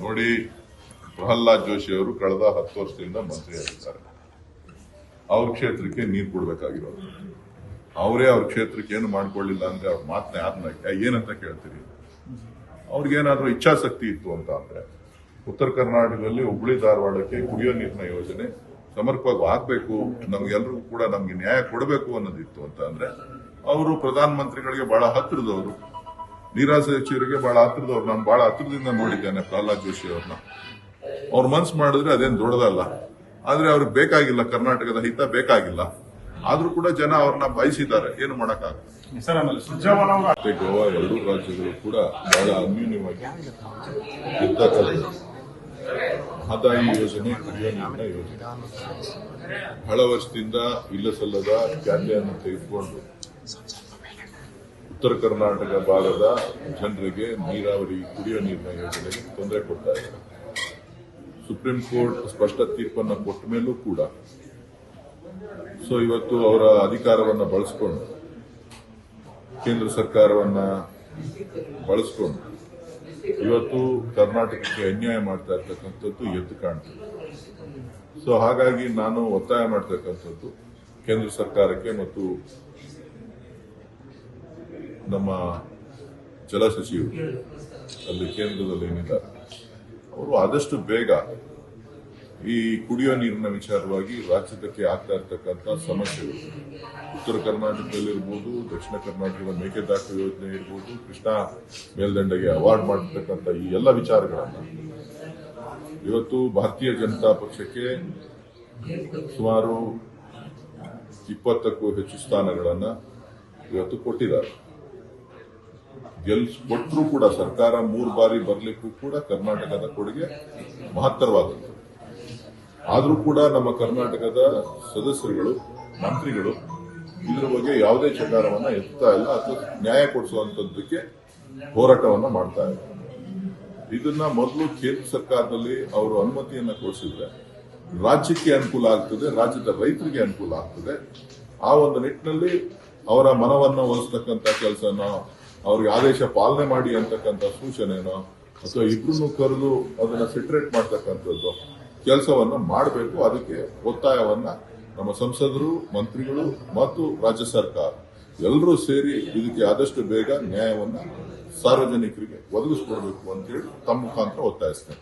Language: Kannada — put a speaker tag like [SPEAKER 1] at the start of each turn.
[SPEAKER 1] ನೋಡಿ, ಪ್ರಹ್ಲಾದ್ ಜೋಶಿ ಅವರು ಕಳೆದ 10 ವರ್ಷದಿಂದ ಮಂತ್ರಿಯಾಗಿದ್ದಾರೆ. ಅವ್ರ ಕ್ಷೇತ್ರಕ್ಕೆ ನೀರು ಕೊಡ್ಬೇಕಾಗಿರೋದು ಅವರೇ. ಅವ್ರ ಕ್ಷೇತ್ರಕ್ಕೆ ಏನು ಮಾಡ್ಕೊಳ್ಳಿಲ್ಲ ಅಂದ್ರೆ ಅವ್ರ ಮಾತನ್ನ ಯಾರನ್ನ ಏನಂತ ಕೇಳ್ತೀರಿ? ಅವ್ರಿಗೇನಾದ್ರೂ ಇಚ್ಛಾಶಕ್ತಿ ಇತ್ತು ಅಂತ ಅಂದ್ರೆ ಉತ್ತರ ಕರ್ನಾಟಕದಲ್ಲಿ ಹುಬ್ಳಿ ಧಾರವಾಡಕ್ಕೆ ಕುಡಿಯೋ ನೀರಿನ ಯೋಜನೆ ಸಮರ್ಪಕವಾಗಿ ಆಗ್ಬೇಕು, ನಮ್ಗೆಲ್ರಿಗೂ ಕೂಡ ನಮ್ಗೆ ನ್ಯಾಯ ಕೊಡಬೇಕು ಅನ್ನೋದಿತ್ತು ಅಂತ ಅಂದ್ರೆ ಅವರು ಪ್ರಧಾನ ಮಂತ್ರಿಗಳಿಗೆ ಬಹಳ ಹತ್ತಿರದವರು, ನೀರಾವರಿ ಸಚಿವರಿಗೆ ಬಹಳ ಹತ್ತಿರದವ್ರು. ನಾನು ಬಹಳ ಹತ್ತಿರದಿಂದ ನೋಡಿದ್ದೇನೆ ಪ್ರಹ್ಲಾದ್ ಜೋಶಿ ಅವ್ರನ್ನ. ಅವ್ರ ಮನ್ಸು ಮಾಡಿದ್ರೆ ಅದೇನು ದೊಡ್ಡದಲ್ಲ, ಆದ್ರೆ ಅವ್ರಿಗೆ ಬೇಕಾಗಿಲ್ಲ, ಕರ್ನಾಟಕದ ಹಿತ ಬೇಕಾಗಿಲ್ಲ. ಆದ್ರೂ ಕೂಡ ಜನ ಅವ್ರನ್ನ ಬಯಸಿದ್ದಾರೆ, ಏನು ಮಾಡಕ್ಕಾಗಲ್ಲ. ಮತ್ತೆ ಗೋವಾ ಎರಡೂ ರಾಜ್ಯಗಳು ಕೂಡ ಬಹಳ ಅನ್ಯೂನ್ಯವಾಗಿ ಇರ್ತಕ್ಕಂಥ ಮಹದಾಯಿ ಯೋಜನೆ, ಕುಡಿಯುವ ನೀರಿನ ಯೋಜನೆ ಬಹಳ ವರ್ಷದಿಂದ ಇಲ್ಲ ಸಲ್ಲದ ಖ್ಯಾತಿಯನ್ನು ತೆಗೆದುಕೊಂಡು ಉತ್ತರ ಕರ್ನಾಟಕ ಭಾಗದ ಜನರಿಗೆ ನೀರಾವರಿ ಕುಡಿಯುವ ನೀರಿನ ಯೋಜನೆಗೆ ತೊಂದರೆ ಕೊಡ್ತಾ ಇದೆ. ಸುಪ್ರೀಂ ಕೋರ್ಟ್ ಸ್ಪಷ್ಟ ತೀರ್ಪನ್ನು ಕೊಟ್ಟ ಮೇಲೂ ಕೂಡ ಇವತ್ತು ಅವರ ಅಧಿಕಾರವನ್ನು ಬಳಸಿಕೊಂಡು ಕೇಂದ್ರ ಸರ್ಕಾರವನ್ನ ಬಳಸಿಕೊಂಡು ಇವತ್ತು ಕರ್ನಾಟಕಕ್ಕೆ ಅನ್ಯಾಯ ಮಾಡ್ತಾ ಇರ್ತಕ್ಕಂಥದ್ದು ಎದ್ದು ಕಾಣ್ತದೆ. ಹಾಗಾಗಿ ನಾನು ಒತ್ತಾಯ ಮಾಡ್ತಕ್ಕಂಥದ್ದು ಕೇಂದ್ರ ಸರ್ಕಾರಕ್ಕೆ ಮತ್ತು ನಮ್ಮ ಜಲ ಸಚಿವರು ಅಲ್ಲಿ ಕೇಂದ್ರದಲ್ಲಿ ಏನಿದ್ದಾರೆ ಅವರು ಆದಷ್ಟು ಬೇಗ ಈ ಕುಡಿಯೋ ನೀರಿನ ವಿಚಾರವಾಗಿ ರಾಜ್ಯಕ್ಕೆ ಆಗ್ತಾ ಇರ್ತಕ್ಕಂಥ ಸಮಸ್ಯೆಗಳು, ಉತ್ತರ ಕರ್ನಾಟಕದಲ್ಲಿರ್ಬೋದು, ದಕ್ಷಿಣ ಕರ್ನಾಟಕದ ಮೇಕೆದಾಟು ಯೋಜನೆ ಇರ್ಬೋದು, ಕೃಷ್ಣಾ ಮೇಲ್ದಂಡೆಗೆ ಅವಾರ್ಡ್ ಮಾಡಿರ್ತಕ್ಕಂಥ ಈ ಎಲ್ಲ ವಿಚಾರಗಳನ್ನ ಇವತ್ತು ಭಾರತೀಯ ಜನತಾ ಪಕ್ಷಕ್ಕೆ ಸುಮಾರು 20ಕ್ಕೂ ಹೆಚ್ಚು ಸ್ಥಾನಗಳನ್ನ ಇವತ್ತು ಕೊಟ್ಟಿದ್ದಾರೆ. ಕೊಟ್ಟರೂ ಕೂಡ ಸರ್ಕಾರ 3 ಬಾರಿ ಬರಲಿಕ್ಕೂ ಕೂಡ ಕರ್ನಾಟಕದ ಕೊಡುಗೆ ಮಹತ್ತರವಾದದ್ದು. ಆದರೂ ಕೂಡ ನಮ್ಮ ಕರ್ನಾಟಕದ ಸದಸ್ಯರುಗಳು, ಮಂತ್ರಿಗಳು ಇದರ ಬಗ್ಗೆ ಯಾವುದೇ ಚಕಾರವನ್ನ ಎತ್ತಾ ಇಲ್ಲ ಅಥವಾ ನ್ಯಾಯ ಕೊಡಿಸುವಂತದ್ದಕ್ಕೆ ಹೋರಾಟವನ್ನ ಮಾಡ್ತಾ ಇಲ್ಲ. ಇದನ್ನ ಮೊದಲು ಕೇಂದ್ರ ಸರ್ಕಾರದಲ್ಲಿ ಅವರು ಅನುಮತಿಯನ್ನ ಕೊಡಿಸಿದ್ರೆ ರಾಜ್ಯಕ್ಕೆ ಅನುಕೂಲ ಆಗ್ತದೆ, ರಾಜ್ಯದ ರೈತರಿಗೆ ಅನುಕೂಲ ಆಗ್ತದೆ. ಆ ಒಂದು ನಿಟ್ಟಿನಲ್ಲಿ ಅವರ ಮನವನ್ನ ಒಲಿಸ್ತಕ್ಕಂಥ ಕೆಲಸನ, ಅವ್ರಿಗೆ ಆದೇಶ ಪಾಲನೆ ಮಾಡಿ ಅಂತಕ್ಕಂಥ ಸೂಚನೆನೋ ಅಥವಾ ಇಬ್ರು ಕರೆದು ಅದನ್ನ ಸೆಟ್ರೇಟ್ ಮಾಡ್ತಕ್ಕಂಥದ್ದು ಕೆಲಸವನ್ನ ಮಾಡಬೇಕು. ಅದಕ್ಕೆ ಒತ್ತಾಯವನ್ನ ನಮ್ಮ ಸಂಸದರು, ಮಂತ್ರಿಗಳು ಮತ್ತು ರಾಜ್ಯ ಸರ್ಕಾರ ಎಲ್ಲರೂ ಸೇರಿ ಇದಕ್ಕೆ ಆದಷ್ಟು ಬೇಗ ನ್ಯಾಯವನ್ನ ಸಾರ್ವಜನಿಕರಿಗೆ ಒದಗಿಸ್ಕೊಡ್ಬೇಕು ಅಂತೇಳಿ ತಮ್ಮ ಮುಖಾಂತರ ಒತ್ತಾಯಿಸ್ತೇನೆ.